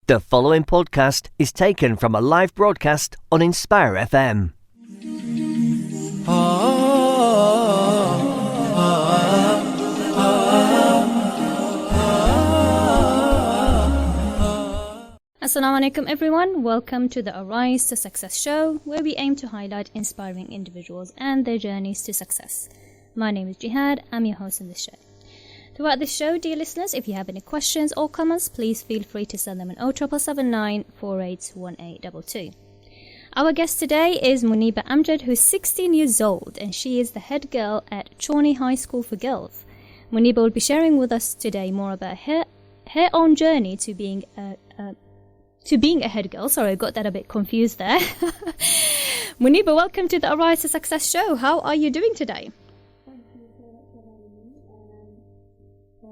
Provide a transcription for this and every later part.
The following podcast is taken from a live broadcast on Inspire FM. Assalamu alaikum everyone, welcome to the Arise to Success show, where we aim to highlight inspiring individuals and their journeys to success. My name is Jihad, I'm your host in this show. Throughout this show, dear listeners, if you have any questions or comments, please feel free to send them on 07779 481822. Our guest today is Moniba Amjad, who's 16 years old, and she is the head girl at Challney High School for Girls. Moniba will be sharing with us today more about her own journey to being a head girl. Sorry, I got that a bit confused there. Moniba, welcome to the Arise to Success show. How are you doing today?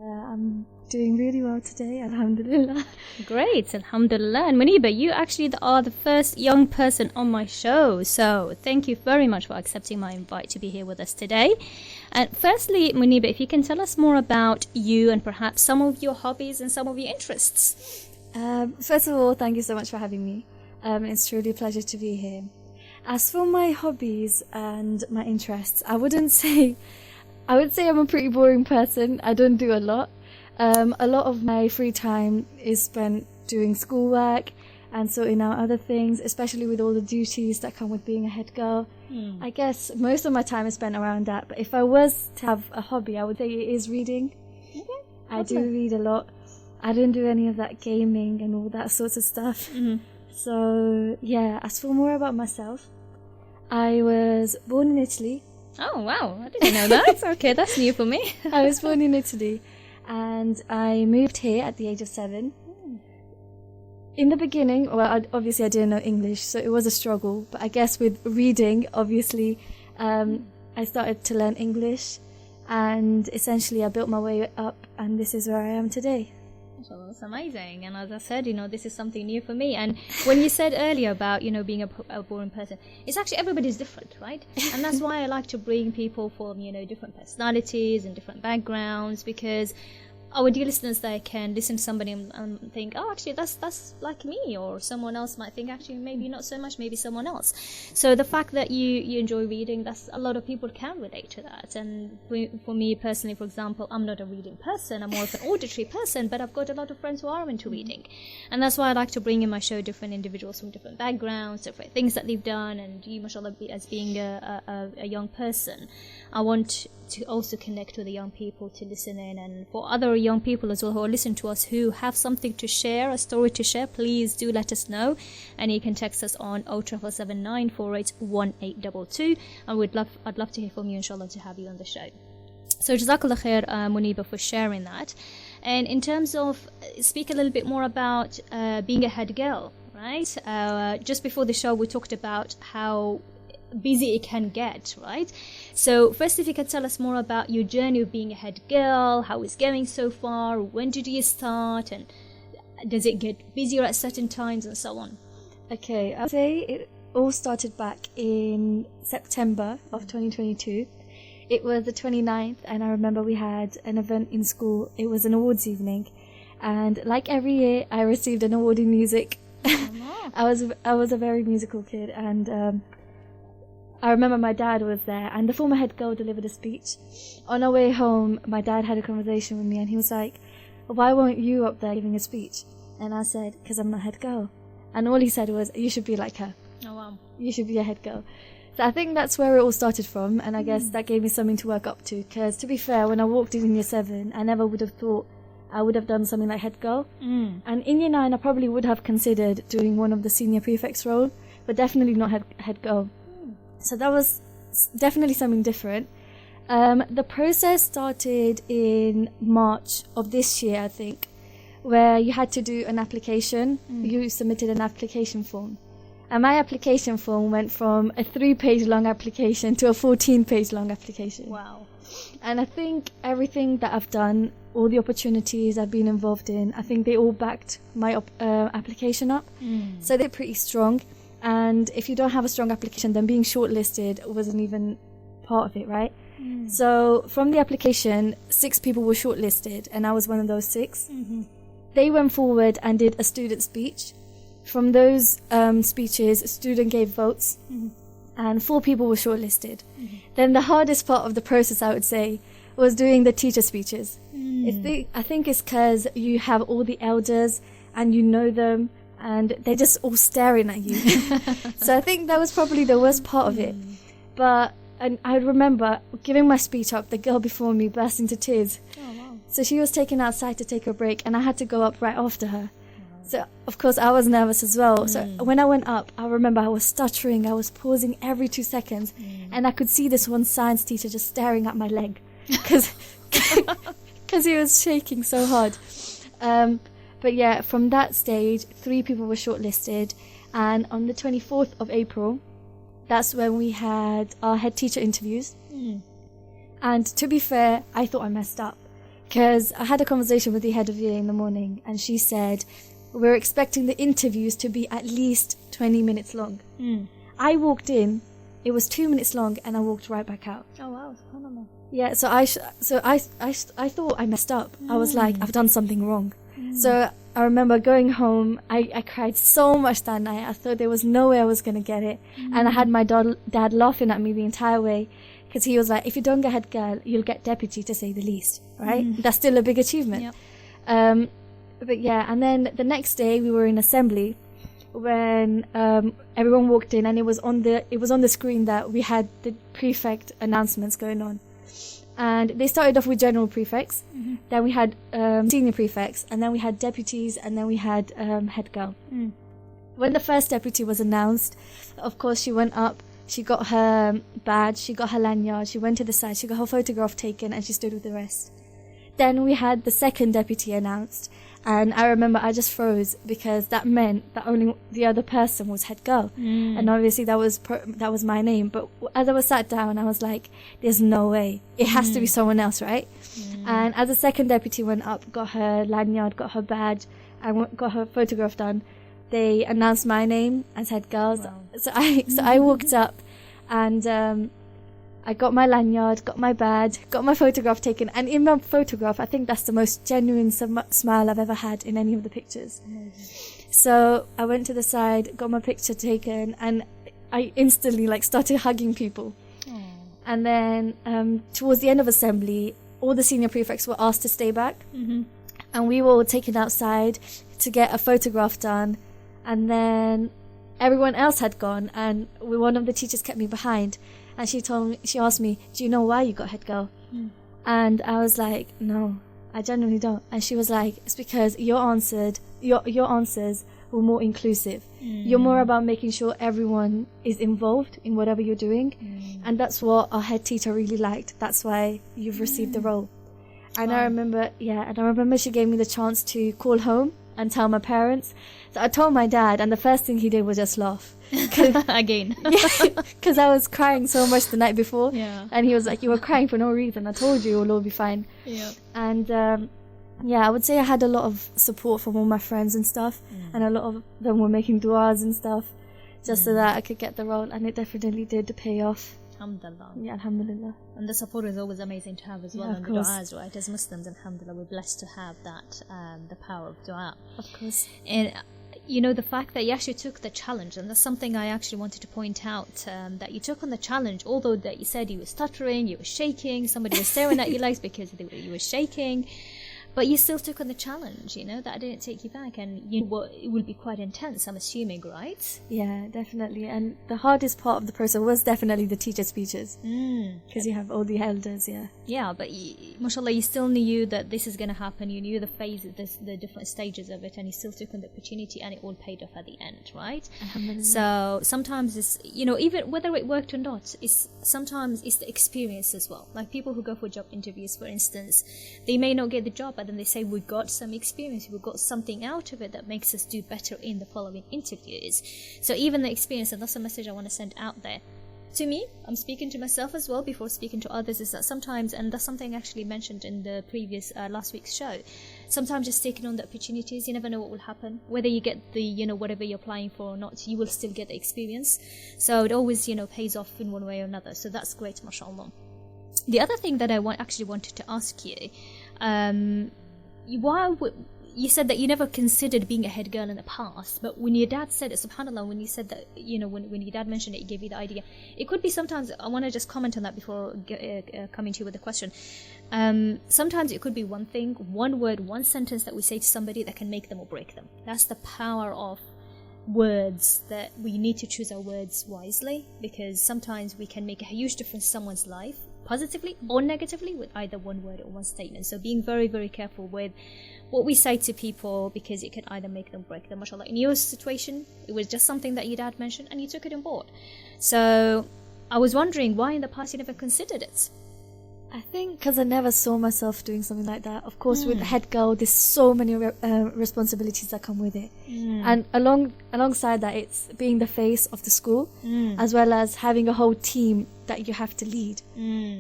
I'm doing really well today, alhamdulillah. Great, alhamdulillah. And Moniba, you actually are the first young person on my show, so thank you very much for accepting my invite to be here with us today. And firstly, Moniba, if you can tell us more about you and perhaps some of your hobbies and some of your interests. First of all, thank you so much for having me. It's truly a pleasure to be here. As for my hobbies and my interests, I would say I'm a pretty boring person. I don't do a lot. A lot of my free time is spent doing schoolwork and sorting out other things, especially with all the duties that come with being a head girl. I guess most of my time is spent around that. But if I was to have a hobby, I would say it is reading. Okay. I do read a lot. I don't do any of that gaming and all that sorts of stuff. So, yeah, as for more about myself, I was born in Italy. Oh, wow. I didn't know that. Okay, that's new for me. I was born in Italy and I moved here at the age of 7. In the beginning, obviously I didn't know English, so it was a struggle. But I guess with reading, obviously, I started to learn English and essentially I built my way up and this is where I am today. So that's amazing. And as I said, this is something new for me. And when you said earlier about, being a boring person, it's actually everybody's different, right? And that's why I like to bring people from, different personalities and different backgrounds, because our dear listeners, they can listen to somebody and think, oh, actually, that's like me, or someone else might think, actually, maybe not so much, maybe someone else. So the fact that you enjoy reading, that's a lot of people can relate to that. And for me personally, for example, I'm not a reading person, I'm more of an auditory person, but I've got a lot of friends who are into reading. And that's why I like to bring in my show different individuals from different backgrounds, different things that they've done, and you, mashallah, as being a young person, I want to also connect with the young people to listen in, and for other young people as well who listen to us who have something to share, a story to share, please do let us know, and you can text us on 07779 481822, and I'd love to hear from you, inshallah, to have you on the show. So Jazakallah khair, Moniba, for sharing that. And in terms of, speak a little bit more about being a head girl, right? Just before the show we talked about how busy it can get, right? So first, if you could tell us more about your journey of being a head girl, how it's going so far, when did you start, and does it get busier at certain times, and so on? Okay, I'd say it all started back in September of 2022. It was the 29th, and I remember we had an event in school. It was an awards evening, and like every year, I received an award in music. I was a very musical kid, and I remember my dad was there and the former head girl delivered a speech. On our way home, my dad had a conversation with me and he was like, why weren't you up there giving a speech? And I said, because I'm not head girl. And all he said was, you should be like her. Oh, wow. You should be a head girl. So I think that's where it all started from, and I guess that gave me something to work up to, because to be fair, when I walked in year 7, I never would have thought I would have done something like head girl. And in year 9, I probably would have considered doing one of the senior prefects role, but definitely not head girl. So that was definitely something different. The process started in March of this year, I think, where you had to do an application. You submitted an application form. And my application form went from a 3-page long application to a 14-page long application. Wow. And I think everything that I've done, all the opportunities I've been involved in, I think they all backed my application up. So they're pretty strong. And if you don't have a strong application, then being shortlisted wasn't even part of it, right? So from the application, 6 people were shortlisted, and I was one of those 6. they went forward and did a student speech. From those speeches, a student gave votes, and 4 people were shortlisted. Then the hardest part of the process, I would say, was doing the teacher speeches. I think it's because you have all the elders and you know them, and they're just all staring at you. So I think that was probably the worst part of it. But and I remember giving my speech up, the girl before me burst into tears. Oh, wow. So she was taken outside to take a break, and I had to go up right after her. So, of course, I was nervous as well. So when I went up, I remember I was stuttering. I was pausing every 2 seconds. And I could see this one science teacher just staring at my leg because he was shaking so hard. But yeah, from that stage, 3 people were shortlisted. And on the 24th of April, that's when we had our head teacher interviews. And to be fair, I thought I messed up because I had a conversation with the head of year in the morning, and she said, we're expecting the interviews to be at least 20 minutes long. I walked in, it was 2 minutes long, and I walked right back out. Oh wow, phenomenal. Yeah, so I thought I messed up. I was like, I've done something wrong. So I remember going home, I cried so much that night. I thought there was no way I was going to get it. And I had my dad laughing at me the entire way, because he was like, if you don't get head girl, you'll get deputy, to say the least, right? That's still a big achievement. Yep. But yeah, and then the next day we were in assembly when everyone walked in, and it was on the screen that we had the prefect announcements going on. And they started off with general prefects, then we had senior prefects, and then we had deputies, and then we had head girl. When the first deputy was announced, of course she went up, she got her badge, she got her lanyard, she went to the side, she got her photograph taken, and she stood with the rest. Then we had the second deputy announced, and I remember I just froze, because that meant that only the other person was head girl. And obviously that was my name. But as I was sat down, I was like, there's no way. It has to be someone else, right? And as the second deputy went up, got her lanyard, got her badge, and got her photograph done, they announced my name as head girl. Wow. So I walked up, and I got my lanyard, got my badge, got my photograph taken. And in my photograph, I think that's the most genuine smile I've ever had in any of the pictures. So I went to the side, got my picture taken, and I instantly started hugging people. And then towards the end of assembly, all the senior prefects were asked to stay back. And we were all taken outside to get a photograph done. And then everyone else had gone, and one of the teachers kept me behind. And she asked me, do you know why you got head girl? And I was like, no, I genuinely don't. And she was like, it's because your answers were more inclusive. You're more about making sure everyone is involved in whatever you're doing. And that's what our head teacher really liked. That's why you've received the role. And I remember she gave me the chance to call home and tell my parents. So I told my dad, and the first thing he did was just laugh. Again. Because I was crying so much the night before. Yeah. And he was like, you were crying for no reason. I told you it'll all be fine. Yeah. And I would say I had a lot of support from all my friends and stuff. And a lot of them were making du'as and stuff just so that I could get the role. And it definitely did pay off. Alhamdulillah. Yeah, alhamdulillah. And the support is always amazing to have as well. Yeah, And the du'as, right? As Muslims, alhamdulillah, we're blessed to have that, the power of du'a. Of course. And the fact that you actually took the challenge, and that's something I actually wanted to point out, that you took on the challenge, although that you said you were stuttering, you were shaking, somebody was staring at your legs because you were shaking, but you still took on the challenge, that didn't take you back, and it will be quite intense, I'm assuming, right? Yeah, definitely. And the hardest part of the process was definitely the teacher speeches, because you have all the elders. Yeah, but mashallah, you still knew that this is going to happen. You knew the phases, the different stages of it, and you still took on the opportunity, and it all paid off at the end, right? So sometimes it's, even whether it worked or not, sometimes it's the experience as well. Like people who go for job interviews, for instance, they may not get the job, but then they say we got some experience, we got something out of it that makes us do better in the following interviews. So even the experience, and that's a message I want to send out there. To me, I'm speaking to myself as well before speaking to others, is that sometimes, and that's something I actually mentioned in the previous last week's show, sometimes just taking on the opportunities, you never know what will happen. Whether you get the, whatever you're applying for or not, you will still get the experience. So it always, pays off in one way or another. So that's great, mashallah. The other thing that I actually wanted to ask you, you said that you never considered being a head girl in the past, but when your dad said it, subhanAllah, when you said that, when your dad mentioned it, it gave you the idea. It could be sometimes, I want to just comment on that before coming to you with the question. Sometimes it could be one thing, one word, one sentence that we say to somebody that can make them or break them. That's the power of words, that we need to choose our words wisely, because sometimes we can make a huge difference in someone's life, positively or negatively, with either one word or one statement. So being very, very careful with what we say to people, because it can either make them, break them. MashaAllah, in your situation, it was just something that your dad mentioned and you took it on board. So I was wondering why in the past you never considered it. I think because I never saw myself doing something like that. Of course, with head girl, there's so many responsibilities that come with it. And alongside that, it's being the face of the school, as well as having a whole team that you have to lead.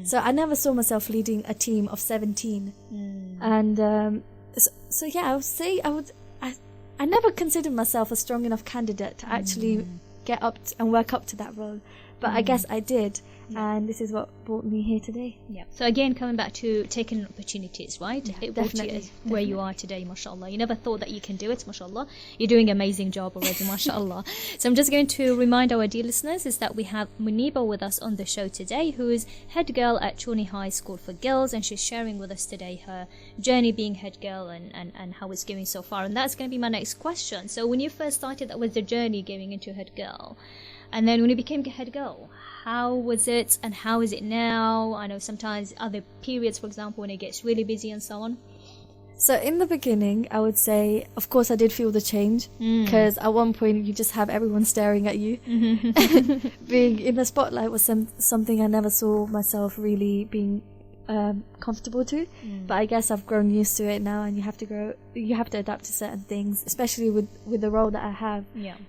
So I never saw myself leading a team of 17. And so yeah, I would say I never considered myself a strong enough candidate to actually get up and work up to that role. But I guess I did. And this is what brought me here today. Yeah. So again, coming back to taking opportunities, right? Yeah, it brought you where you are today, mashallah. You never thought that you can do it, mashallah. You're doing an amazing job already, mashallah. So I'm just going to remind our dear listeners is that we have Moniba with us on the show today, who is head girl at Challney High School for Girls, and she's sharing with us today her journey being head girl and how it's going so far. And that's going to be my next question. So when you first started, that was the journey going into head girl. And then when you became head girl, how was it and how is it now? I know sometimes other periods, for example, when it gets really busy and so on. So in the beginning, I would say, of course, I did feel the change, because at one point you just have everyone staring at you. Being in the spotlight was something I never saw myself really being comfortable to. But I guess I've grown used to it now, and you have to adapt to certain things, especially with the role that I have.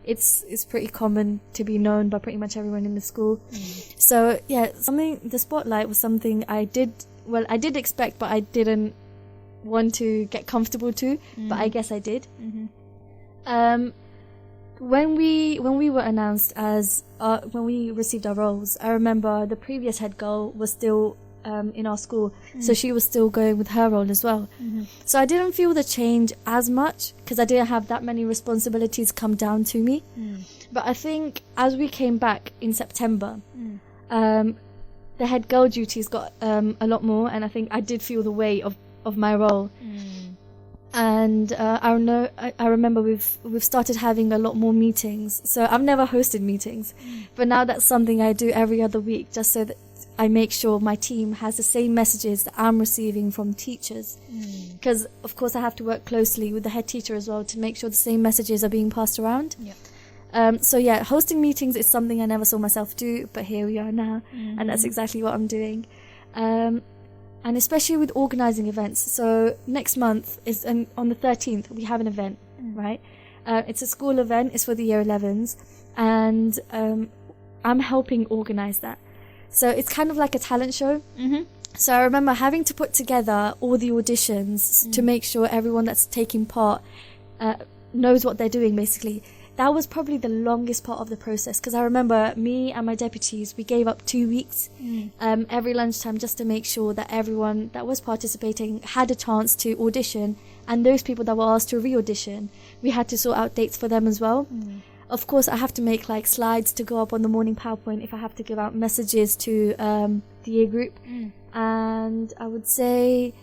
It's pretty common to be known by pretty much everyone in the school. So yeah, the spotlight was something I did expect, but I didn't want to get comfortable to, but I guess I did. When we were announced as when we received our roles, I remember the previous head girl was still in our school, so she was still going with her role as well. So I didn't feel the change as much because I didn't have that many responsibilities come down to me. But I think as we came back in September, the head girl duties got a lot more, and I think I did feel the weight of my role. And I remember we've started having a lot more meetings. So I've never hosted meetings, but now that's something I do every other week, just so that I make sure my team has the same messages that I'm receiving from teachers. Because, of course, I have to work closely with the head teacher as well to make sure the same messages are being passed around. So, yeah, hosting meetings is something I never saw myself do, but here we are now, and that's exactly what I'm doing. And especially with organising events. So next month is on the 13th, we have an event, right? It's a school event, it's for the year 11s, and I'm helping organise that. So it's kind of like a talent show. So I remember having to put together all the auditions to make sure everyone that's taking part knows what they're doing, basically. That was probably the longest part of the process, because I remember me and my deputies, we gave up 2 weeks every lunchtime just to make sure that everyone that was participating had a chance to audition, and those people that were asked to re-audition, we had to sort out dates for them as well. Of course, I have to make like slides to go up on the morning PowerPoint if I have to give out messages to the year group. And I would say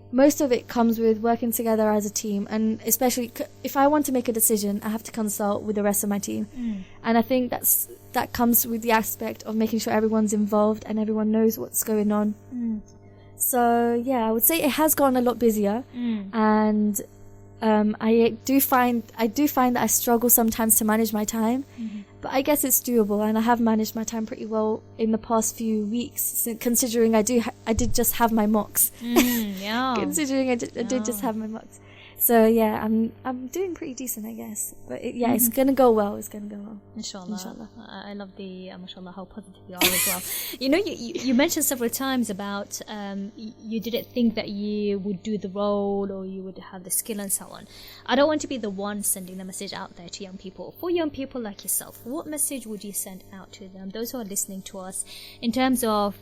most of it comes with working together as a team, and especially if I want to make a decision, I have to consult with the rest of my team. And I think that comes with the aspect of making sure everyone's involved and everyone knows what's going on. So yeah, I would say it has gotten a lot busier, and I do find that I struggle sometimes to manage my time, but I guess it's doable, and I have managed my time pretty well in the past few weeks, considering I did just have my mocks. Considering I did just have my mocks. So yeah, I'm doing pretty decent, I guess. But it's gonna go well. It's gonna go well. Inshallah. I love the mashallah, how positive you are as well. You mentioned several times about you didn't think that you would do the role or you would have the skill and so on. I don't want to be the one sending the message out there to young people. For young people like yourself, what message would you send out to them, those who are listening to us, in terms of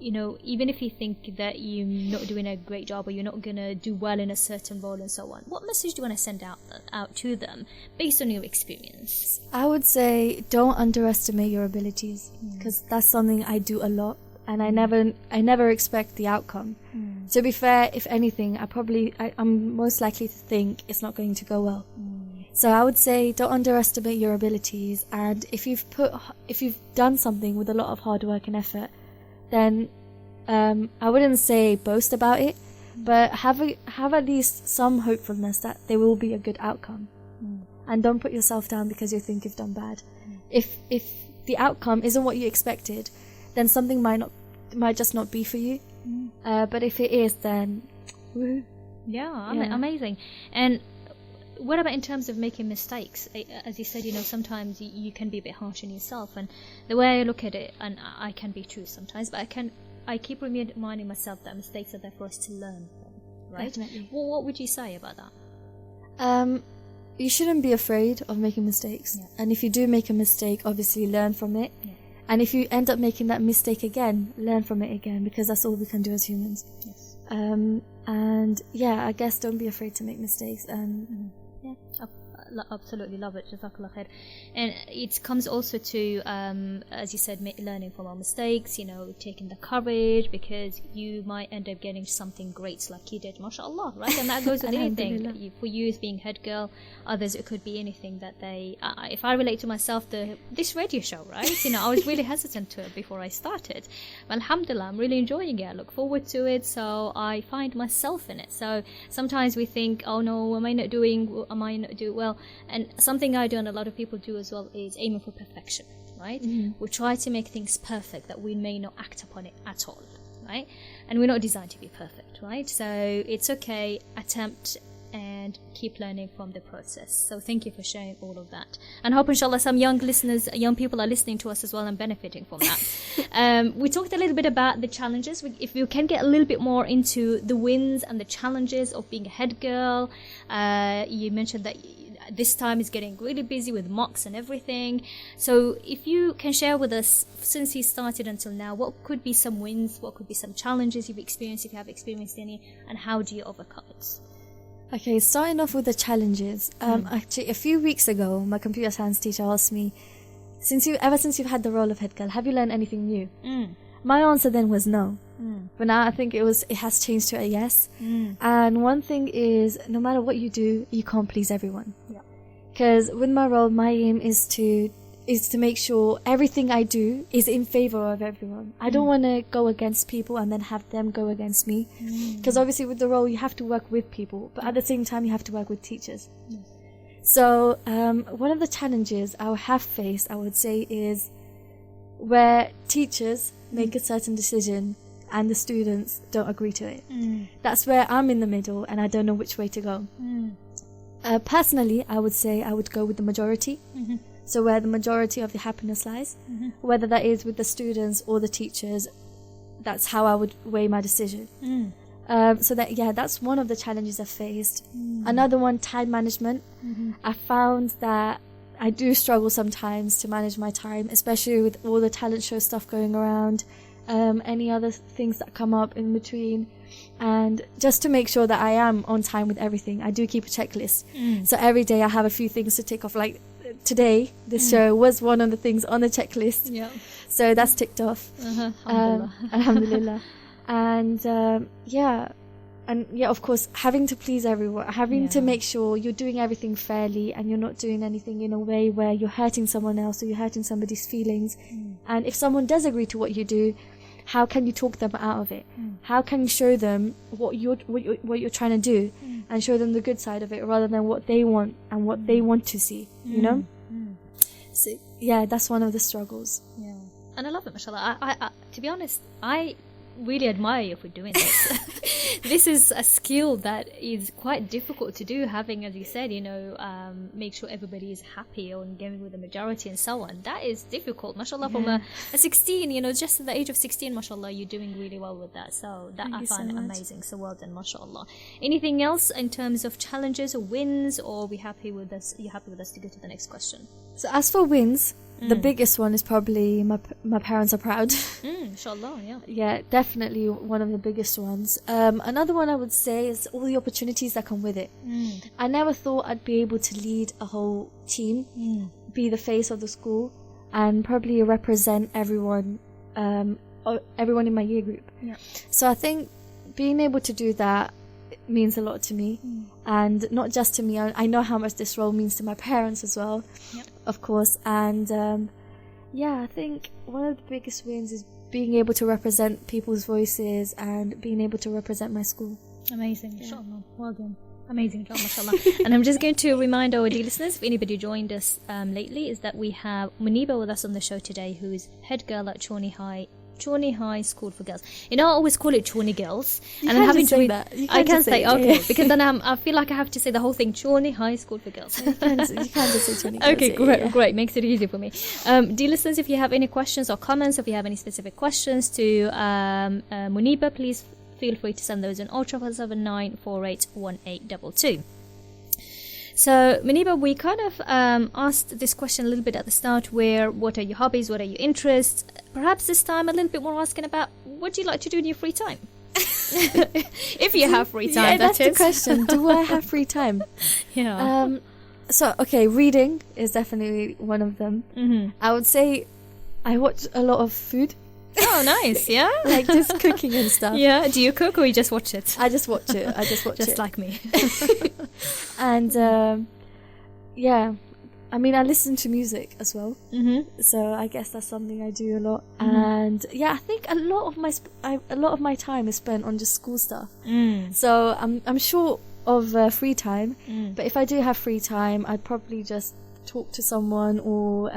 even if you think that you're not doing a great job or you're not going to do well in a certain role and so on, what message do you want to send out to them based on your experience? I would say don't underestimate your abilities, because that's something I do a lot, and I never expect the outcome. To be fair, if anything, I'm most likely to think it's not going to go well. So I would say don't underestimate your abilities, and if you've done something with a lot of hard work and effort, then I wouldn't say boast about it, but have at least some hopefulness that there will be a good outcome. And don't put yourself down because you think you've done bad. If the outcome isn't what you expected, then something might just not be for you. But if it is, then woohoo. Yeah, amazing. And what about in terms of making mistakes? As you said, sometimes you can be a bit harsh on yourself, and the way I look at it, and I can be true sometimes, but I keep reminding myself that mistakes are there for us to learn from, right? Definitely. What would you say about that? You shouldn't be afraid of making mistakes. And if you do make a mistake, obviously learn from it. And if you end up making that mistake again, learn from it again, because that's all we can do as humans. Yes. And I guess don't be afraid to make mistakes. Absolutely love it. Jazakallah khair. And it comes also to, as you said, learning from our mistakes, taking the courage, because you might end up getting something great like you did, mashallah, right? And that goes with anything. For you as being head girl, others it could be anything that they, if I relate to myself, this radio show, right? I was really hesitant to it before I started. But alhamdulillah, I'm really enjoying it. I look forward to it, so I find myself in it. So sometimes we think, oh no, am I not doing well? And something I do and a lot of people do as well is aiming for perfection, right? We try to make things perfect that we may not act upon it at all, right? And we're not designed to be perfect, right? So it's okay, attempt and keep learning from the process. So thank you for sharing all of that, and hope inshallah some young people are listening to us as well and benefiting from that. We talked a little bit about the challenges. If you can get a little bit more into the wins and the challenges of being a head girl, you mentioned that this time is getting really busy with mocks and everything. So if you can share with us, since you started until now, what could be some wins, what could be some challenges you've experienced, if you have experienced any, and how do you overcome it? Okay, starting off with the challenges. Actually, a few weeks ago, my computer science teacher asked me, ever since you've had the role of head girl, have you learned anything new? My answer then was no. But now I think it has changed to a yes. And one thing is, no matter what you do, you can't please everyone. Because with my role, my aim is to make sure everything I do is in favor of everyone. I don't want to go against people and then have them go against me. Because obviously with the role, you have to work with people, but at the same time, you have to work with teachers. So one of the challenges I have faced, I would say, is where teachers make a certain decision and the students don't agree to it. That's where I'm in the middle and I don't know which way to go. Personally, I would say I would go with the majority. So where the majority of the happiness lies, whether that is with the students or the teachers, that's how I would weigh my decision. So that's one of the challenges I've faced. Another one, time management. I found that I do struggle sometimes to manage my time, especially with all the talent show stuff going around, any other things that come up in between. And just to make sure that I am on time with everything, I do keep a checklist. So every day I have a few things to tick off. Like today, this show was one of the things on the checklist. So that's ticked off. Alhamdulillah. And of course, having to please everyone, having to make sure you're doing everything fairly and you're not doing anything in a way where you're hurting someone else or you're hurting somebody's feelings. And if someone does agree to what you do, how can you talk them out of it? How can you show them what you're trying to do and show them the good side of it rather than what they want and what they want to see, you know? So, that's one of the struggles. And I love it, mashallah. I to be honest, I really admire you for doing this. This is a skill that is quite difficult to do, having, as you said, make sure everybody is happy or going with the majority and so on. That is difficult. MashaAllah, from a 16, just at the age of 16, MashaAllah, you're doing really well with that. So that I find amazing. So well done, MashaAllah. Anything else in terms of challenges or wins, or are we happy with us? Are you happy with us to go to the next question? So as for wins, the biggest one is probably my parents are proud. Inshallah, yeah. Yeah, definitely one of the biggest ones. Another one I would say is all the opportunities that come with it. I never thought I'd be able to lead a whole team, be the face of the school, and probably represent everyone in my year group. Yeah. So I think being able to do that means a lot to me, and not just to me. I know how much this role means to my parents as well, of course. And I think one of the biggest wins is being able to represent people's voices and being able to represent my school. Amazing, inshallah. Well done. Amazing job, mashallah. And I'm just going to remind our dear listeners, if anybody joined us lately, is that we have Moniba with us on the show today, who is head girl at Challney High School for Girls. I always call it Challney Girls, and I'm having to say that. I can say okay, because then I feel like I have to say the whole thing, Challney High School for Girls. You can just say Challney Girls. Okay, great, makes it easy for me. Dear listeners, if you have any questions or comments, if you have any specific questions to Moniba, please feel free to send those in 07779 481822. So, Moniba, we kind of asked this question a little bit at the start, what are your hobbies, what are your interests? Perhaps this time a little bit more asking about what do you like to do in your free time? If you have free time, that's the question. Do I have free time? Yeah. Reading is definitely one of them. I would say I watch a lot of food. Oh, nice, yeah? Like just cooking and stuff. Yeah, do you cook or you just watch it? I just watch it. Just like me. And, I listen to music as well. So I guess that's something I do a lot. And, I think a lot of my time is spent on just school stuff. So I'm short of free time. But if I do have free time, I'd probably just talk to someone, or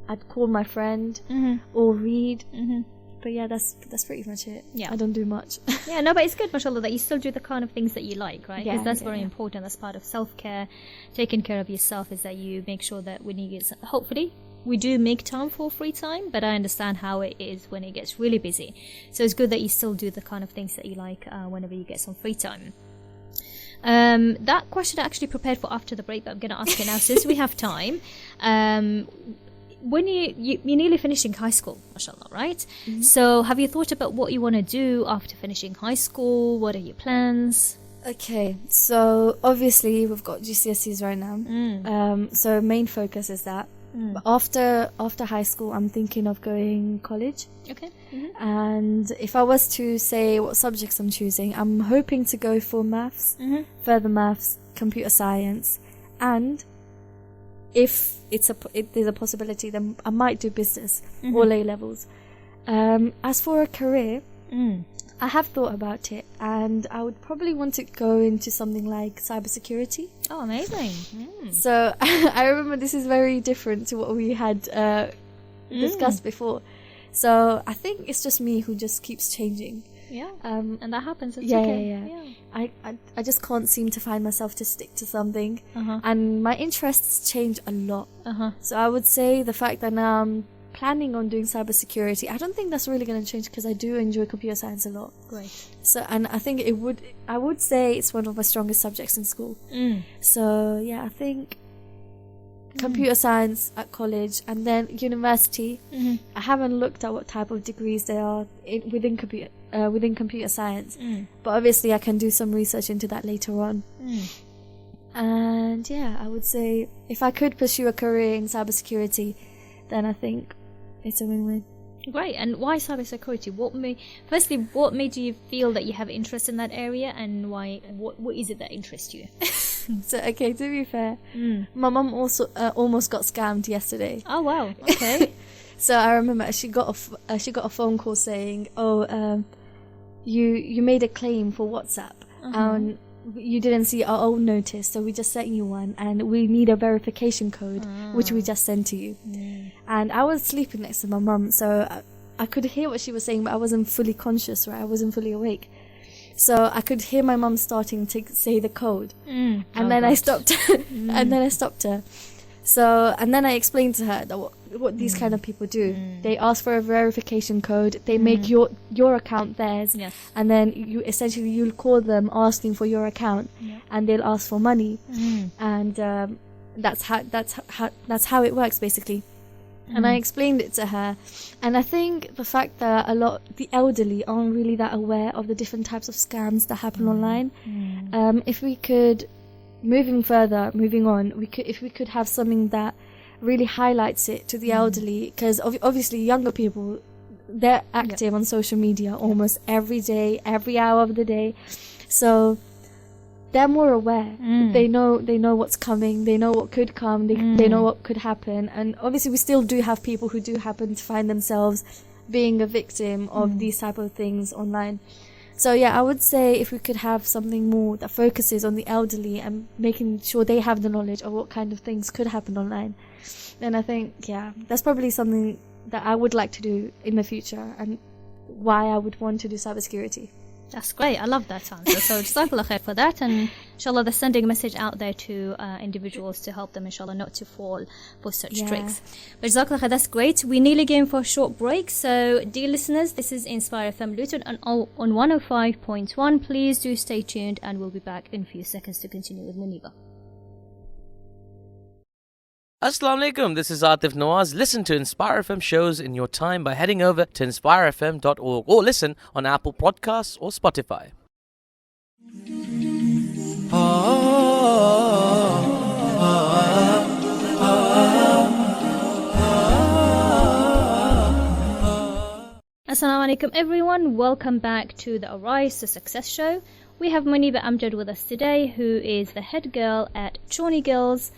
I'd call my friend or read. But yeah, that's pretty much it. Yeah. I don't do much. Yeah, no, but it's good, mashallah, that you still do the kind of things that you like, right? Because that's very important. That's part of self-care. Taking care of yourself is that you make sure that when you get, hopefully, we do make time for free time, but I understand how it is when it gets really busy. So it's good that you still do the kind of things that you like whenever you get some free time. That question I actually prepared for after the break, but I'm going to ask it now since we have time. When you're nearly finishing high school, mashallah, right? So have you thought about what you want to do after finishing high school? What are your plans? Okay, so obviously we've got GCSEs right now. So main focus is that. But after high school, I'm thinking of going college. Okay. And if I was to say what subjects I'm choosing, I'm hoping to go for maths, further maths, computer science, and if there's a possibility, then I might do business or A levels. As for a career, I have thought about it, and I would probably want to go into something like cybersecurity. Oh, amazing. So I remember this is very different to what we had discussed before. So I think it's just me who just keeps changing. Yeah, and that happens. It's yeah. okay. I just can't seem to find myself to stick to something, and my interests change a lot. So I would say the fact that now I'm planning on doing cybersecurity, I don't think that's really going to change, because I do enjoy computer science a lot. Great. So, and I think I would say it's one of my strongest subjects in school. So yeah, I think computer science at college, and then university. I haven't looked at what type of degrees there are within computer science, but obviously I can do some research into that later on. And yeah, I would say if I could pursue a career in cybersecurity, then I think it's a win-win. Great. And why cybersecurity? What made you feel that you have interest in that area, and why? What is it that interests you? So okay, to be fair, my mum also almost got scammed yesterday. Oh wow! Okay. So I remember she got a phone call saying, "Oh, you made a claim for WhatsApp, and you didn't see our old notice, so we just sent you one, and we need a verification code, which we just sent to you." And I was sleeping next to my mum, so I could hear what she was saying, but I wasn't fully conscious, right? I wasn't fully awake. So I could hear my mum starting to say the code. And then I stopped her. And then I stopped her. So, and then I explained to her that what these kind of people do. They ask for a verification code. They make your account theirs. Yes. And then you'll call them asking for your account. And they'll ask for money. And that's how it works, basically. And I explained it to her, and I think the fact that the elderly aren't really that aware of the different types of scams that happen online. If we could, moving on, if we could have something that really highlights it to the elderly, because obviously younger people, they're active on social media almost every day, every hour of the day, so they're more aware. They know what's coming. They know what could come. They know what could happen. And obviously we still do have people who do happen to find themselves being a victim of these type of things online. So yeah, I would say if we could have something more that focuses on the elderly and making sure they have the knowledge of what kind of things could happen online, then I think, that's probably something that I would like to do in the future, and why I would want to do cybersecurity. That's great. I love that answer. So jazakallah khair for that, and inshallah they're sending a message out there to individuals to help them, inshallah, not to fall for such tricks. But jazakallah khair, that's great. We're nearly going for a short break. So dear listeners, this is Inspire FM Luton on 105.1. Please do stay tuned, and we'll be back in a few seconds to continue with Moniba. Assalamu alaikum, this is Atif Nawaz. Listen to Inspire FM shows in your time by heading over to inspirefm.org or listen on Apple Podcasts or Spotify. Assalamu alaikum everyone, welcome back to the Arise to Success show. We have Moniba Amjad with us today, who is the head girl at Challney Girls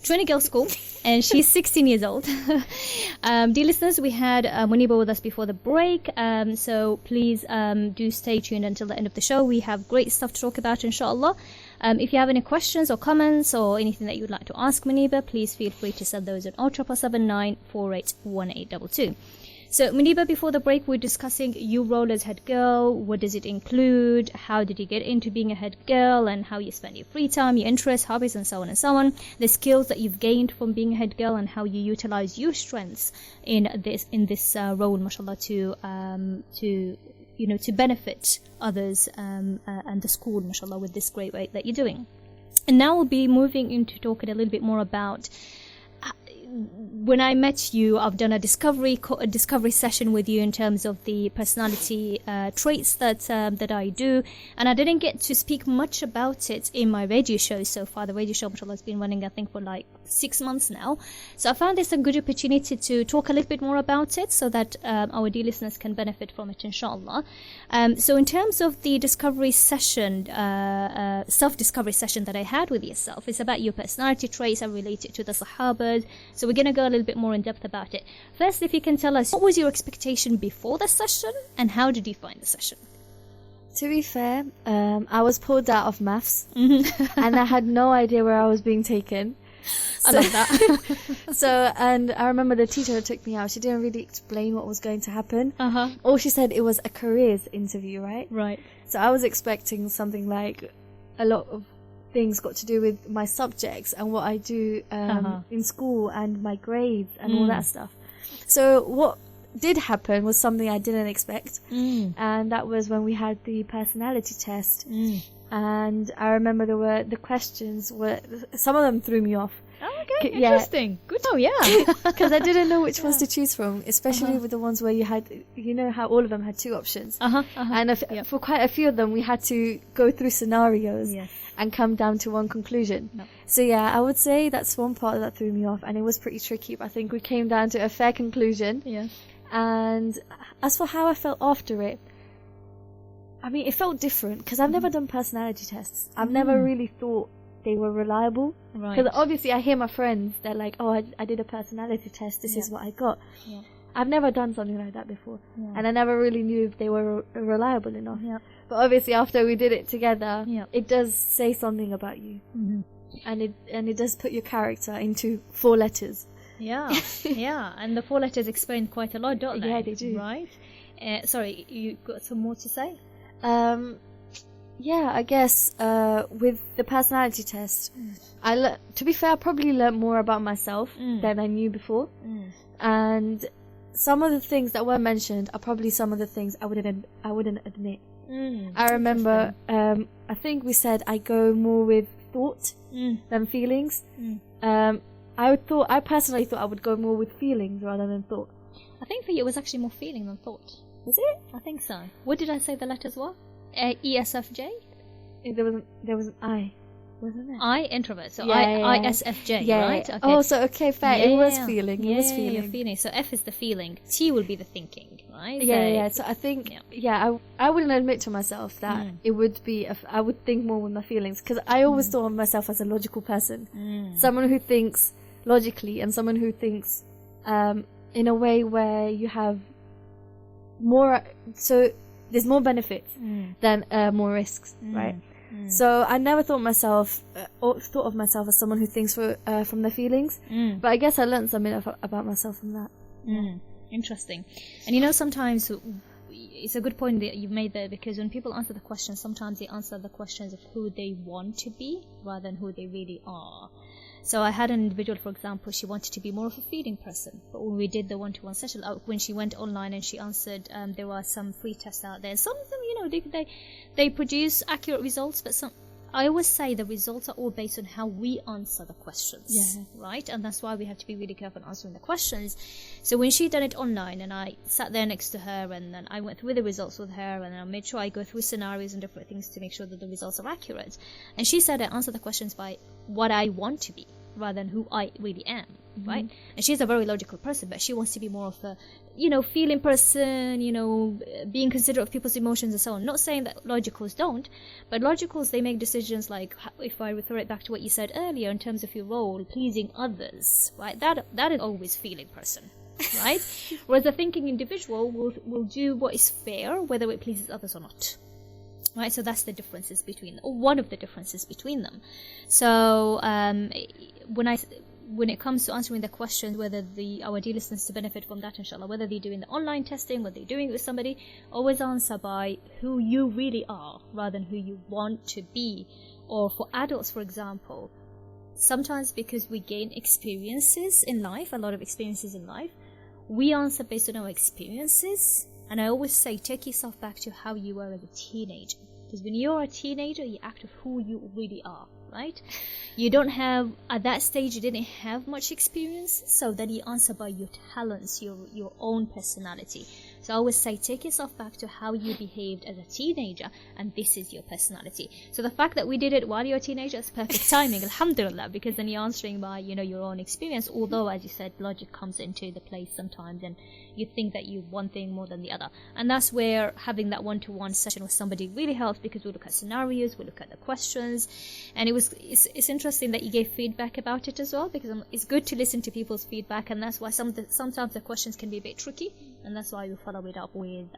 School, and she's 16 years old. Dear listeners, we had Moniba with us before the break, so please do stay tuned until the end of the show. We have great stuff to talk about, inshallah. If you have any questions or comments or anything that you'd like to ask Moniba, please feel free to send those at 07779 481822. So Moniba, before the break, we're discussing your role as head girl. What does it include? How did you get into being a head girl, and how you spend your free time, your interests, hobbies, and so on and so on. The skills that you've gained from being a head girl, and how you utilize your strengths in this role, mashallah, to benefit others and the school, mashallah, with this great work that you're doing. And now we'll be moving into talking a little bit more about. When I met you, I've done a discovery session with you in terms of the personality traits that I do, and I didn't get to speak much about it in my radio show so far. The radio show, mashallah, has been running, I think, for like 6 months now. So I found this a good opportunity to talk a little bit more about it, so that our dear listeners can benefit from it, inshallah. So in terms of the discovery session, self-discovery session that I had with yourself, it's about your personality traits and related to the Sahabas. So we're going to go a little bit more in depth about it. First, if you can tell us, what was your expectation before the session, and how did you find the session? To be fair, I was pulled out of maths, and I had no idea where I was being taken. I love that. And I remember the teacher who took me out, she didn't really explain what was going to happen. All she said, it was a careers interview, right? Right. So I was expecting something like a lot of things got to do with my subjects and what I do in school and my grades and all that stuff. So what did happen was something I didn't expect, and that was when we had the personality test. And I remember the questions were, some of them threw me off. Oh, okay, interesting. Good. Oh, yeah. Because I didn't know which ones to choose from, especially with the ones where you had, you know how all of them had 2 options. And for quite a few of them, we had to go through scenarios and come down to one conclusion. So yeah, I would say that's one part that threw me off, and it was pretty tricky. But I think we came down to a fair conclusion. And as for how I felt after it, I mean, it felt different because I've never done personality tests. I've never really thought they were reliable. Because obviously I hear my friends, they're like, oh, I did a personality test, this is what I got. I've never done something like that before. And I never really knew if they were reliable enough. But obviously after we did it together, it does say something about you. And it does put your character into 4 letters. Yeah, yeah, and the 4 letters explain quite a lot, don't they? Yeah, they do. Right? Sorry, you got some more to say? Yeah, I guess with the personality test, to be fair, I probably learned more about myself than I knew before. And some of the things that were mentioned are probably some of the things I wouldn't admit. I remember, I think we said I go more with thought than feelings. I personally thought I would go more with feelings rather than thought. I think for you it was actually more feeling than thought. Was it? I think so. What did I say the letters were? ESFJ? There was an I, wasn't it? I, introvert. So Yeah. ISFJ, Yeah. right? Okay. Oh, so okay, fair. It was Yeah. feeling. Yeah, It was you're feeling. feeling. So F is the feeling. T will be the thinking, right? Yeah. So I think, I wouldn't admit to myself that it would be. I would think more with my feelings because I always thought of myself as a logical person, someone who thinks logically, and someone who thinks in a way where you have more. So there's more benefits than more risks, right? So I never thought of myself as someone who thinks from their feelings. But I guess I learned something about myself from that. Interesting. And sometimes it's a good point that you've made there, because when people answer the questions, sometimes they answer the questions of who they want to be rather than who they really are. So I had an individual, for example, she wanted to be more of a feeling person. But when we did the one-to-one session, when she went online and she answered, there were some free tests out there. Some of them, they produce accurate results, but I always say the results are all based on how we answer the questions, right? And that's why we have to be really careful answering the questions. So when she done it online, and I sat there next to her, and then I went through the results with her, and I made sure I go through scenarios and different things to make sure that the results are accurate. And she said I answer the questions by what I want to be rather than who I really am, right? And she's a very logical person, but she wants to be more of a feeling person, being considerate of people's emotions and so on. Not saying that logicals don't, but logicals, they make decisions like, if I refer it back to what you said earlier in terms of your role, pleasing others, right? That is always feeling person, right? Whereas the thinking individual will do what is fair, whether it pleases others or not. Right, so that's the differences or one of the differences between them. So when it comes to answering the question, whether our dear listeners to benefit from that, inshallah, whether they're doing the online testing, whether they're doing it with somebody, always answer by who you really are rather than who you want to be. Or for adults, for example, sometimes because we gain experiences in life, a lot of experiences in life, we answer based on our experiences. And I always say, take yourself back to how you were as a teenager. Because when you're a teenager, you act of who you really are, right? You don't have, at that stage, you didn't have much experience, so then you answer by your talents, your own personality. So I always say, take yourself back to how you behaved as a teenager, and this is your personality. So the fact that we did it while you're a teenager is perfect timing, alhamdulillah, because then you're answering by, your own experience, although, as you said, logic comes into the place sometimes, and you think that you one thing more than the other. And that's where having that one-to-one session with somebody really helps, because we look at scenarios, we look at the questions, and it's interesting that you gave feedback about it as well, because it's good to listen to people's feedback, and that's why sometimes the questions can be a bit tricky, and that's why we follow it up with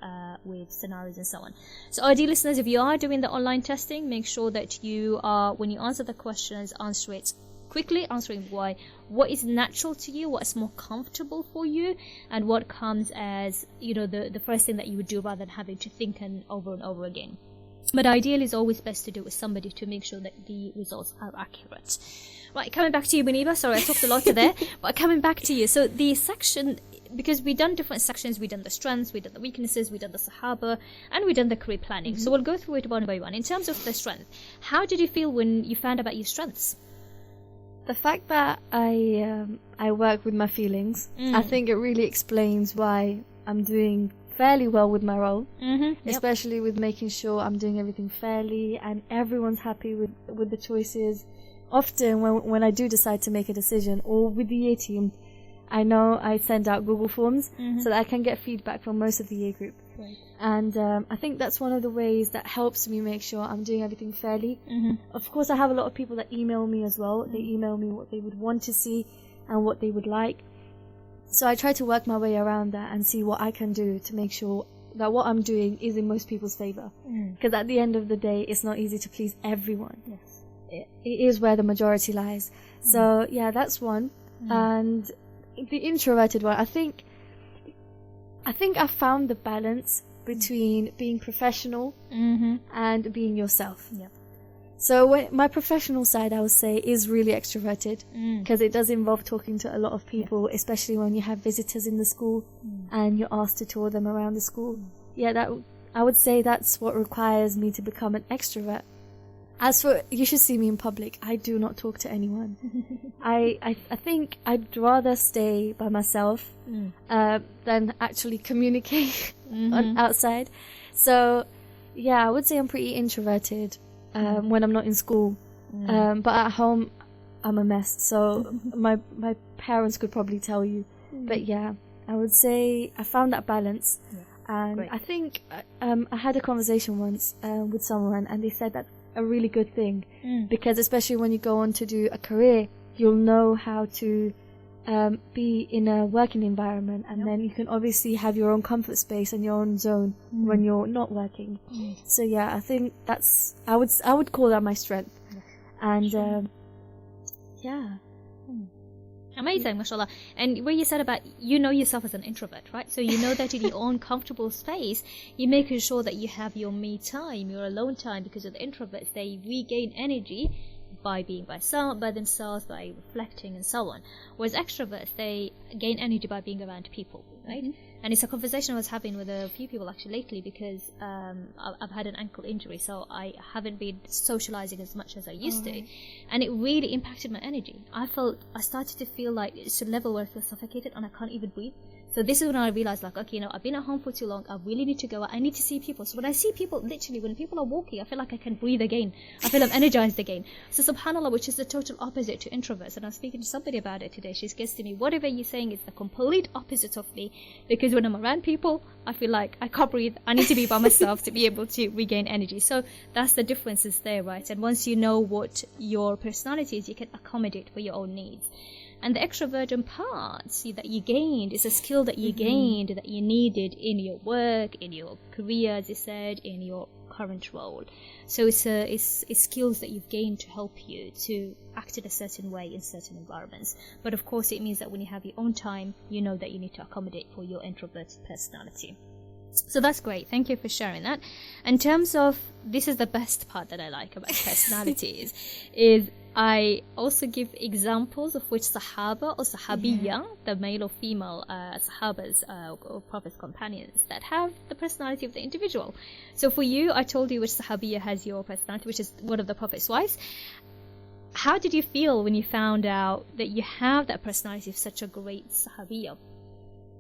scenarios and so on. So our dear listeners, if you are doing the online testing, make sure that you are, when you answer the questions, answer it quickly, answering why, what is natural to you, what is more comfortable for you, and what comes as the first thing that you would do rather than having to think and over again. But ideally, it's always best to do it with somebody to make sure that the results are accurate. Right, coming back to you, Moniba. Sorry, I talked a lot there, but coming back to you. So the section, because we've done different sections, we've done the strengths, we've done the weaknesses, we've done the Sahaba, and we've done the career planning. So we'll go through it one by one. In terms of the strength, how did you feel when you found about your strengths? The fact that I work with my feelings, I think it really explains why I'm doing fairly well with my role, especially with making sure I'm doing everything fairly and everyone's happy with the choices. Often when I do decide to make a decision, or with the year team, I know I send out Google Forms so that I can get feedback from most of the year group. Right. And I think that's one of the ways that helps me make sure I'm doing everything fairly. Of course, I have a lot of people that email me as well. They email me what they would want to see and what they would like. So I try to work my way around that and see what I can do to make sure that what I'm doing is in most people's favour. Because at the end of the day, it's not easy to please everyone. It is where the majority lies. So yeah, that's one. And the introverted one, I think I found the balance between being professional and being yourself. Yeah. So my professional side, I would say, is really extroverted because it does involve talking to a lot of people, especially when you have visitors in the school and you're asked to tour them around the school. Yeah, I would say that's what requires me to become an extrovert. As for, you should see me in public, I do not talk to anyone. I think I'd rather stay by myself than actually communicate outside. So, yeah, I would say I'm pretty introverted when I'm not in school. But at home, I'm a mess. So my parents could probably tell you. But yeah, I would say I found that balance. And Great. I think I had a conversation once with someone, and they said that's a really good thing because especially when you go on to do a career, you'll know how to be in a working environment, and then you can obviously have your own comfort space and your own zone when you're not working. So yeah, I think that's I would call that my strength. And yeah. Amazing, mashallah. And what you said about, you know yourself as an introvert, right? So you know that in your own comfortable space, you're making sure that you have your me time, your alone time, because with introverts, they regain energy by being by themselves, by reflecting and so on. Whereas extroverts, they gain energy by being around people, right? And it's a conversation I was having with a few people actually lately, because I've had an ankle injury, so I haven't been socializing as much as I used to, and it really impacted my energy. I started to feel like it's a level where I feel suffocated and I can't even breathe. So this is when I realized, like, okay, I've been at home for too long. I really need to go out. I need to see people. So when I see people, literally, when people are walking, I feel like I can breathe again. I feel I'm energized again. So subhanAllah, which is the total opposite to introverts. And I was speaking to somebody about it today. She's guessed to me, whatever you're saying is the complete opposite of me. Because when I'm around people, I feel like I can't breathe. I need to be by myself to be able to regain energy. So that's the differences there, right? And once you know what your personality is, you can accommodate for your own needs. And the extroversion part that you gained is a skill that you gained, that you needed in your work, in your career, as you said, in your current role. So it's skills that you've gained to help you to act in a certain way in certain environments. But of course, it means that when you have your own time, you know that you need to accommodate for your introverted personality. So that's great. Thank you for sharing that. In terms of, this is the best part that I like about personalities, is I also give examples of which Sahaba or Sahabiya, the male or female Sahabas or Prophet's companions, that have the personality of the individual. So for you, I told you which Sahabiya has your personality, which is one of the Prophet's wives. How did you feel when you found out that you have that personality of such a great Sahabiya?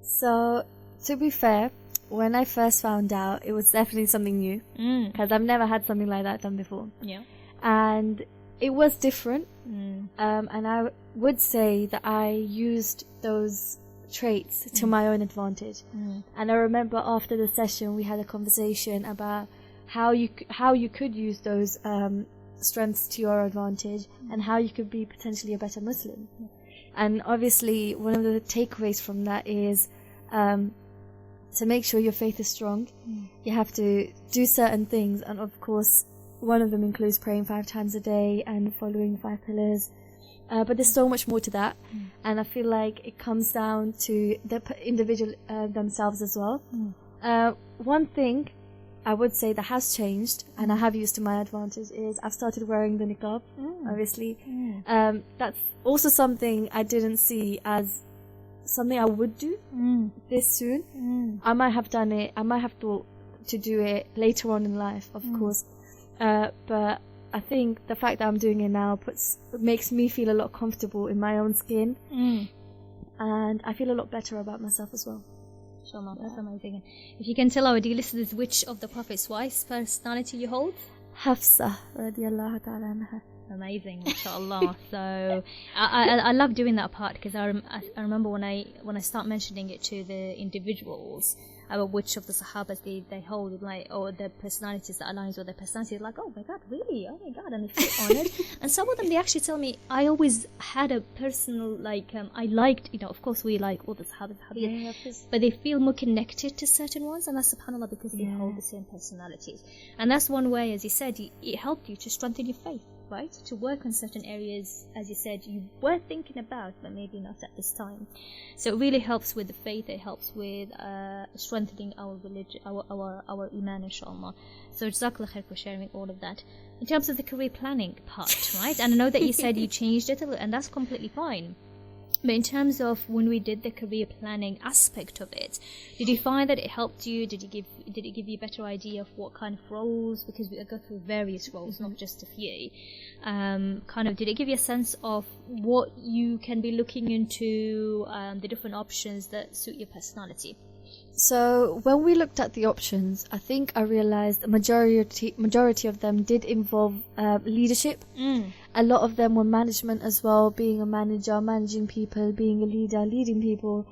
So, to be fair, when I first found out, it was definitely something new because I've never had something like that done before. Yeah. And it was different, and I would say that I used those traits to my own advantage. And I remember after the session we had a conversation about how you could use those strengths to your advantage and how you could be potentially a better Muslim. And obviously one of the takeaways from that is to make sure your faith is strong, you have to do certain things, and of course one of them includes praying 5 times a day and following 5 pillars. But there's so much more to that. And I feel like it comes down to the individual themselves as well. One thing I would say that has changed, and I have used to my advantage, is I've started wearing the niqab, obviously. That's also something I didn't see as something I would do this soon. I might have done it, I might have thought to do it later on in life, of course. But I think the fact that I'm doing it now makes me feel a lot comfortable in my own skin, and I feel a lot better about myself as well. Inshallah, that's amazing. If you can tell our dear listeners which of the Prophet's wife's personality you hold? Hafsa radiallahu ta'ala anha. Amazing, mashallah. So I love doing that part, because I remember when I start mentioning it to the individuals about which of the Sahabas they hold, like, or their personalities that aligns with their personality, like, oh my god, really? Oh my god, and they feel honored. And some of them, they actually tell me, I always had a personal, like, I liked, of course we like all the Sahabas, but they feel more connected to certain ones, and that's subhanAllah, because they hold the same personalities. And that's one way, as you said, it helped you to strengthen your faith. right? To work on certain areas, as you said, you were thinking about, but maybe not at this time. So it really helps with the faith. It helps with strengthening our religion, our iman, inshallah. So jazakallah khair for sharing all of that. In terms of the career planning part, right? And I know that you said you changed it a little, and that's completely fine. But in terms of when we did the career planning aspect of it, did you find that it helped you? Did it give you a better idea of what kind of roles? Because we go through various roles, not just a few. Did it give you a sense of what you can be looking into, the different options that suit your personality? So when we looked at the options, I think I realized the majority of them did involve leadership. A lot of them were management as well, being a manager, managing people, being a leader, leading people,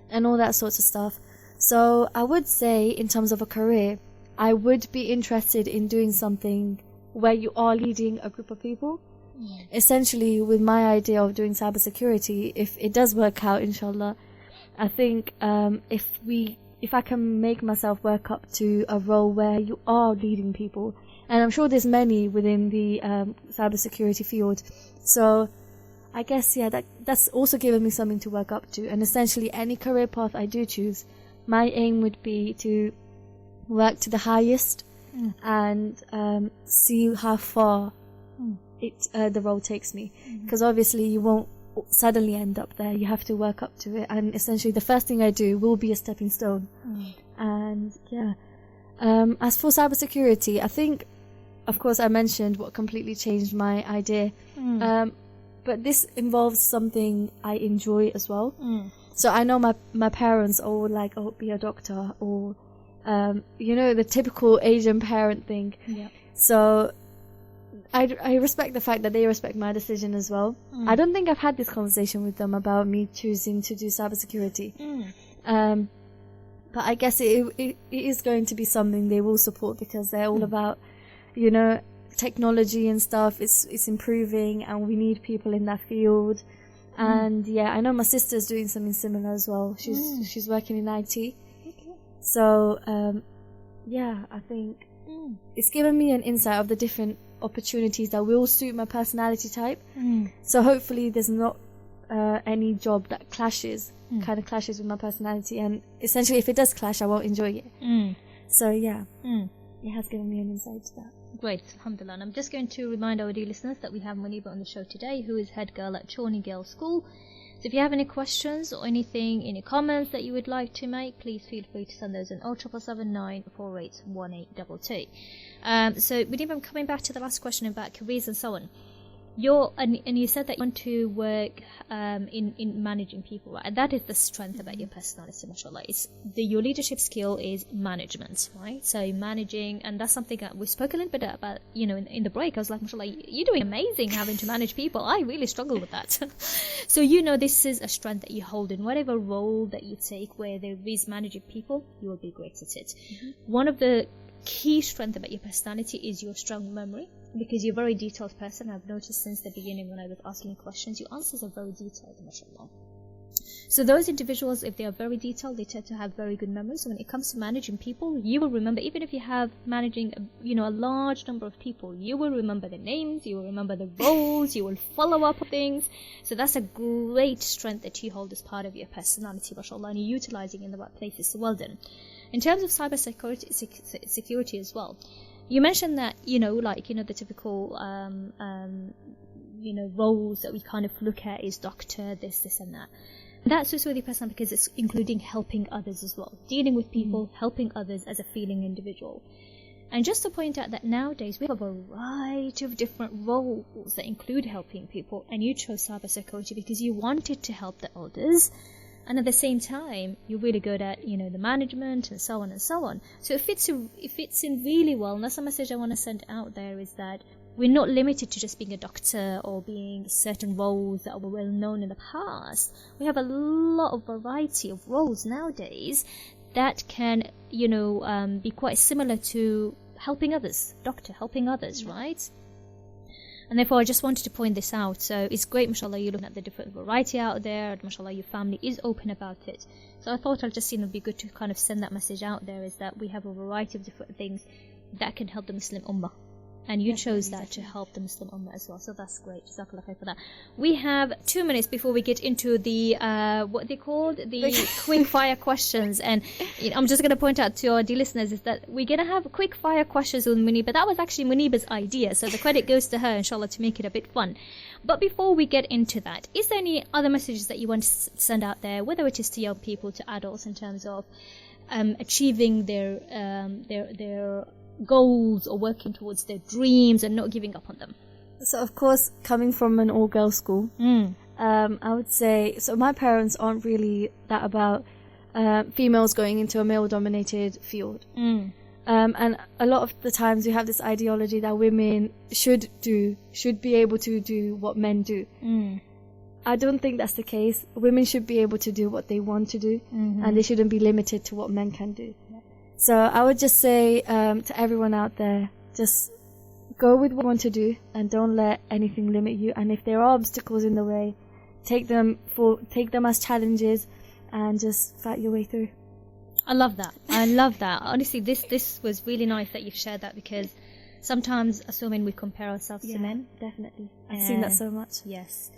and all that sorts of stuff. So I would say, in terms of a career, I would be interested in doing something where you are leading a group of people. Essentially, with my idea of doing cybersecurity, if it does work out, inshallah, I think if I can make myself work up to a role where you are leading people, and I'm sure there's many within the cybersecurity field, so I guess that's also given me something to work up to. And essentially, any career path I do choose, my aim would be to work to the highest and see how far the role takes me, because obviously you won't suddenly end up there. You have to work up to it, and essentially the first thing I do will be a stepping stone. And as for cybersecurity, I think, of course, I mentioned what completely changed my idea, but this involves something I enjoy as well. So I know my parents all like, oh, be a doctor, or the typical Asian parent thing. So I respect the fact that they respect my decision as well. I don't think I've had this conversation with them about me choosing to do cybersecurity. But I guess it is going to be something they will support, because they're all about, technology and stuff. It's improving, and we need people in that field. And I know my sister's doing something similar as well. She's working in IT. So I think it's given me an insight of the different opportunities that will suit my personality type. So hopefully there's not any job that clashes with my personality, and essentially if it does clash, I won't enjoy it. So it has given me an insight to that. Great, alhamdulillah. And I'm just going to remind our dear listeners that we have Moniba on the show today, who is head girl at Challney Girls School. So if you have any questions or anything, any comments that you would like to make, please feel free to send those in 07779 481822. So Moniba, I'm coming back to the last question about careers and so on. And you said that you want to work in managing people, right? And that is the strength about your personality, mashallah. Your leadership skill is management, right? So managing, and that's something that we spoke a little bit about, in the break. I was like, mashallah, you're doing amazing having to manage people. I really struggle with that. So this is a strength that you hold in whatever role that you take where there is managing people, you will be great at it. One of the key strength about your personality is your strong memory, because you're a very detailed person. I've noticed since the beginning when I was asking you questions, your answers are very detailed, mashallah. So those individuals, if they are very detailed, they tend to have very good memories. So when it comes to managing people, you will remember, even if you have managing a large number of people, you will remember the names, you will remember the roles, you will follow up on things. So that's a great strength that you hold as part of your personality, mashallah, and you're utilizing in the right places. So well done. In terms of cybersecurity as well, you mentioned that, the typical, roles that we kind of look at is doctor, this and that. That's just really personal, because it's including helping others as well. Dealing with people, helping others as a feeling individual. And just to point out that nowadays we have a variety of different roles that include helping people, and you chose cybersecurity because you wanted to help the others. And at the same time, you're really good at, the management and so on and so on. So it fits in really well. And that's a message I want to send out there, is that we're not limited to just being a doctor or being certain roles that were well known in the past. We have a lot of variety of roles nowadays that can, be quite similar to helping others, doctor helping others, right? And therefore, I just wanted to point this out. So it's great, mashallah, you're looking at the different variety out there. And mashallah, your family is open about it. So I thought I'll just, be good to kind of send that message out there, is that we have a variety of different things that can help the Muslim Ummah. And you chose that to help the Muslim Ummah as well. So that's great. Jazakallah khair for that. We have 2 minutes before we get into the, what they called? The quick fire questions. And I'm just going to point out to our dear listeners is that we're going to have quick fire questions with Moniba. That was actually Moniba's idea. So the credit goes to her, inshallah, to make it a bit fun. But before we get into that, is there any other messages that you want to send out there, whether it is to young people, to adults, in terms of achieving their goals or working towards their dreams and not giving up on them? So of course, coming from an all-girls school, I would say, so my parents aren't really that about females going into a male-dominated field. And a lot of the times we have this ideology that women should be able to do what men do. I don't think that's the case. Women should be able to do what they want to do, and they shouldn't be limited to what men can do. So I would just say to everyone out there, just go with what you want to do and don't let anything limit you. And if there are obstacles in the way, take them as challenges and just fight your way through. I love that. I love that. Honestly, this was really nice that you've shared that, because sometimes as women we compare ourselves to men. Definitely. I've seen that so much. Yes.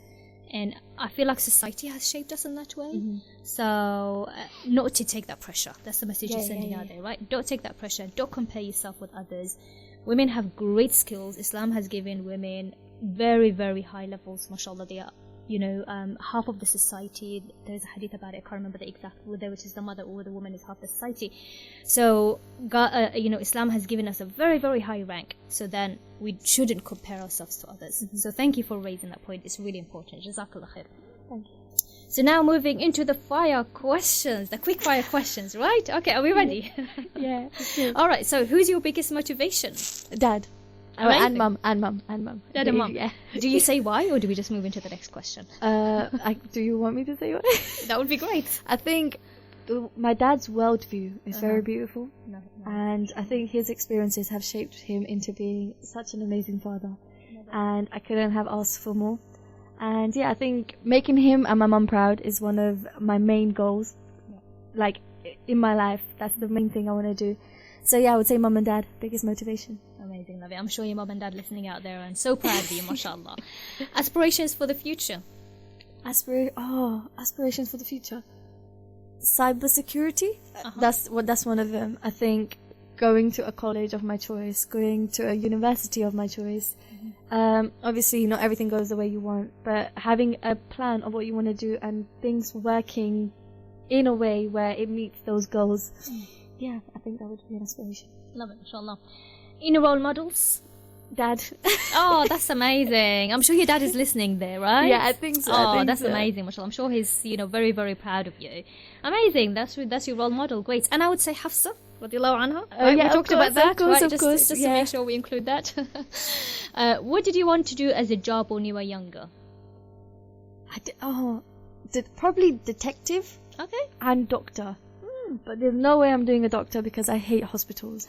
And I feel like society has shaped us in that way. So not to take that pressure. That's the message you're sending out there, right? Don't take that pressure. Don't compare yourself with others. Women have great skills. Islam has given women very, very high levels. MashaAllah, they are, half of the society. There's a hadith about it. I can't remember the exact word there, which is the mother or the woman is half the society. So, God, Islam has given us a very, very high rank. So then we shouldn't compare ourselves to others. So thank you for raising that point. It's really important. Jazakallah khair. Thank you. So now moving into the fire questions, the quick fire questions, right? Okay, are we ready? Yeah. All right. So who's your biggest motivation? Dad. And mum. Dad and mum. Yeah. Do you say why, or do we just move into the next question? Do you want me to say what? That would be great. I think my dad's worldview is very beautiful. And I think his experiences have shaped him into being such an amazing father. And I couldn't have asked for more. And yeah, I think making him and my mum proud is one of my main goals. Like, in my life, that's the main thing I want to do. So yeah, I would say mum and dad, biggest motivation. Amazing, love it. I'm sure your mum and dad listening out there and so proud of you, mashallah. Aspirations for the future? Aspirations for the future. Cybersecurity? That's one of them. I think going to a college of my choice, going to a university of my choice. Obviously, not everything goes the way you want, but having a plan of what you want to do and things working in a way where it meets those goals. Yeah, I think that would be an aspiration. Love it, mashallah. Inner role models? Dad. Oh, that's amazing. I'm sure your dad is listening there, right? Yeah, I think so. Oh, that's amazing, mashallah. I'm sure he's, very, very proud of you. Amazing. That's your role model. Great. And I would say Hafsa, radiallahu anha. Right? Yeah, we talked about that, right? Of course. Just to make sure we include that. What did you want to do as a job when you were younger? Probably detective. Okay. And doctor. But there's no way I'm doing a doctor because I hate hospitals.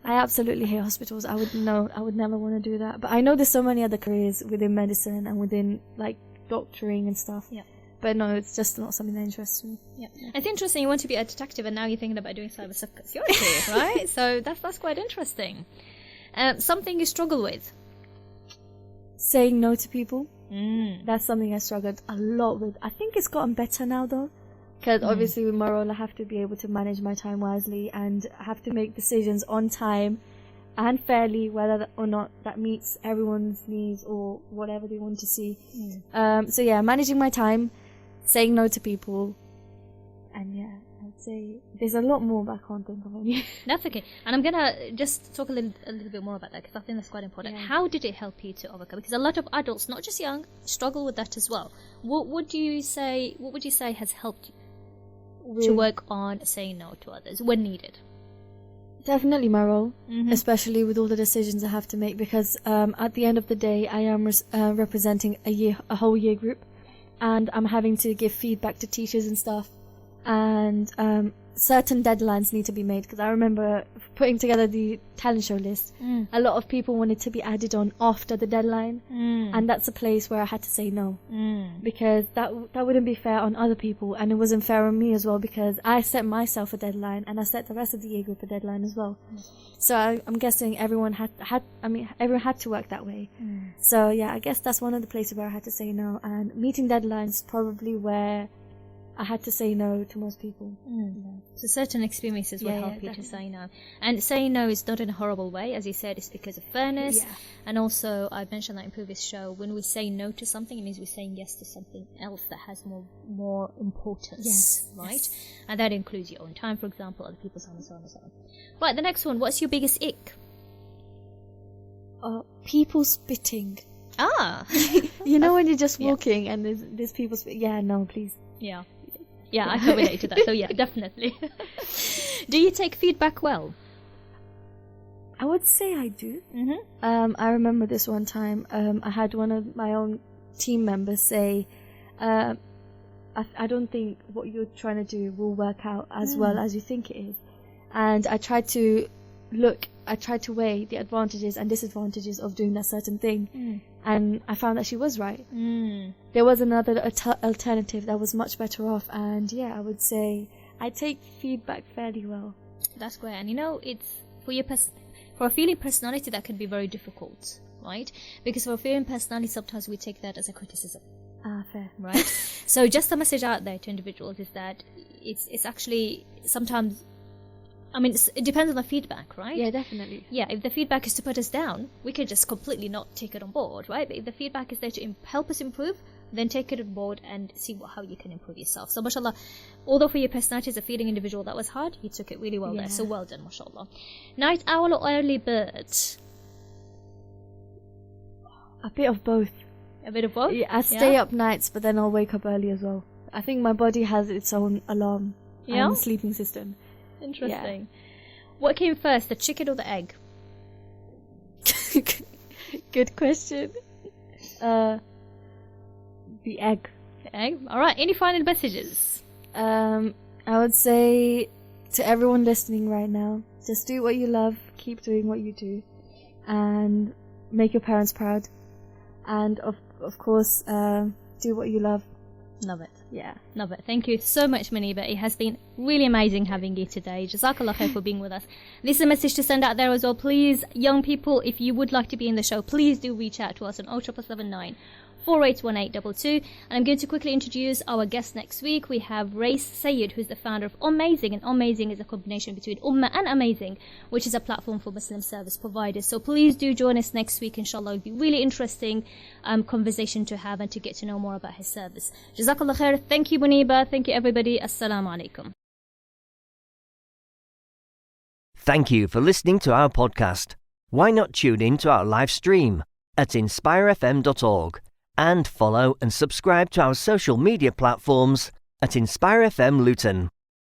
I absolutely hate hospitals. I would never want to do that. But I know there's so many other careers within medicine and within like doctoring and stuff. Yeah. But no, it's just not something that interests me. Yeah. It's interesting you want to be a detective and now you're thinking about doing cybersecurity, right? So that's quite interesting. Something you struggle with? Saying no to people. That's something I struggled a lot with. I think it's gotten better now though. Because obviously with my role I have to be able to manage my time wisely and I have to make decisions on time and fairly, whether or not that meets everyone's needs or whatever they want to see. So yeah, managing my time, saying no to people, and yeah, I'd say there's a lot more, but I can't think of any. That's okay. And I'm gonna just talk a little bit more about that because I think that's quite important. Yeah. How did it help you to overcome? Because a lot of adults, not just young, struggle with that as well. What would you say has helped you to work on saying no to others when needed? Definitely my role, especially with all the decisions I have to make, because at the end of the day I am representing a whole year group, and I'm having to give feedback to teachers and stuff, and certain deadlines need to be made, because I remember putting together the talent show list. A lot of people wanted to be added on after the deadline, and that's a place where I had to say no, because that wouldn't be fair on other people, and it wasn't fair on me as well, because I set myself a deadline and I set the rest of the year group a deadline as well. So I'm guessing everyone everyone had to work that way. So yeah, I guess that's one of the places where I had to say no, and meeting deadlines probably where I had to say no to most people. So certain experiences will help you to say no. And saying no is not in a horrible way. As you said, it's because of fairness. Yeah. And also, I mentioned that in previous show, when we say no to something, it means we're saying yes to something else that has more importance. Right? Yes. And that includes your own time, for example, other people's time, and so on and so on. Right, the next one. What's your biggest ick? People spitting. You know when you're just walking and there's people spitting. Yeah, no, please. Yeah, I can relate to that. So yeah, definitely. Do you take feedback well? I would say I do. I remember this one time. I had one of my own team members say, "I don't think what you're trying to do will work out as well as you think it is." And I tried to weigh the advantages and disadvantages of doing that certain thing. And I found that she was right. There was another alternative that was much better off, and yeah, I would say I take feedback fairly well. That's great. And it's for a feeling personality that can be very difficult, right? Because for a feeling personality, sometimes we take that as a criticism. Fair. Right? So just a message out there to individuals is that it's actually sometimes, it depends on the feedback, right? Yeah, definitely. Yeah, if the feedback is to put us down, we can just completely not take it on board, right? But if the feedback is there to help us improve, then take it on board and see how you can improve yourself. So, mashallah, although for your personality as a feeling individual that was hard, you took it really well there. So well done, mashallah. Night owl or early bird? A bit of both. A bit of both? Yeah, I stay up nights, but then I'll wake up early as well. I think my body has its own alarm and sleeping system. Interesting. What came first, the chicken or the egg? Good question. The egg. The egg? Alright, any final messages? I would say to everyone listening right now, just do what you love, keep doing what you do, and make your parents proud. And of course, do what you love. Love it. Yeah, love it. Thank you so much, Moniba. It has been really amazing having you today. Jazakallah khair for being with us. This is a message to send out there as well. Please, young people, if you would like to be in the show, please do reach out to us on 07779 481822. And I'm going to quickly introduce our guest next week. We have Race Sayyid, who's the founder of Amazing, and Amazing is a combination between Ummah and Amazing, which is a platform for Muslim service providers. So please do join us next week, inshallah. It'll be really interesting conversation to have and to get to know more about his service. Jazakallah khair. Thank you, Moniba. Thank you, everybody. Assalamu alaikum. Thank you for listening to our podcast. Why not tune in to our live stream at inspirefm.org and follow and subscribe to our social media platforms at Inspire FM Luton.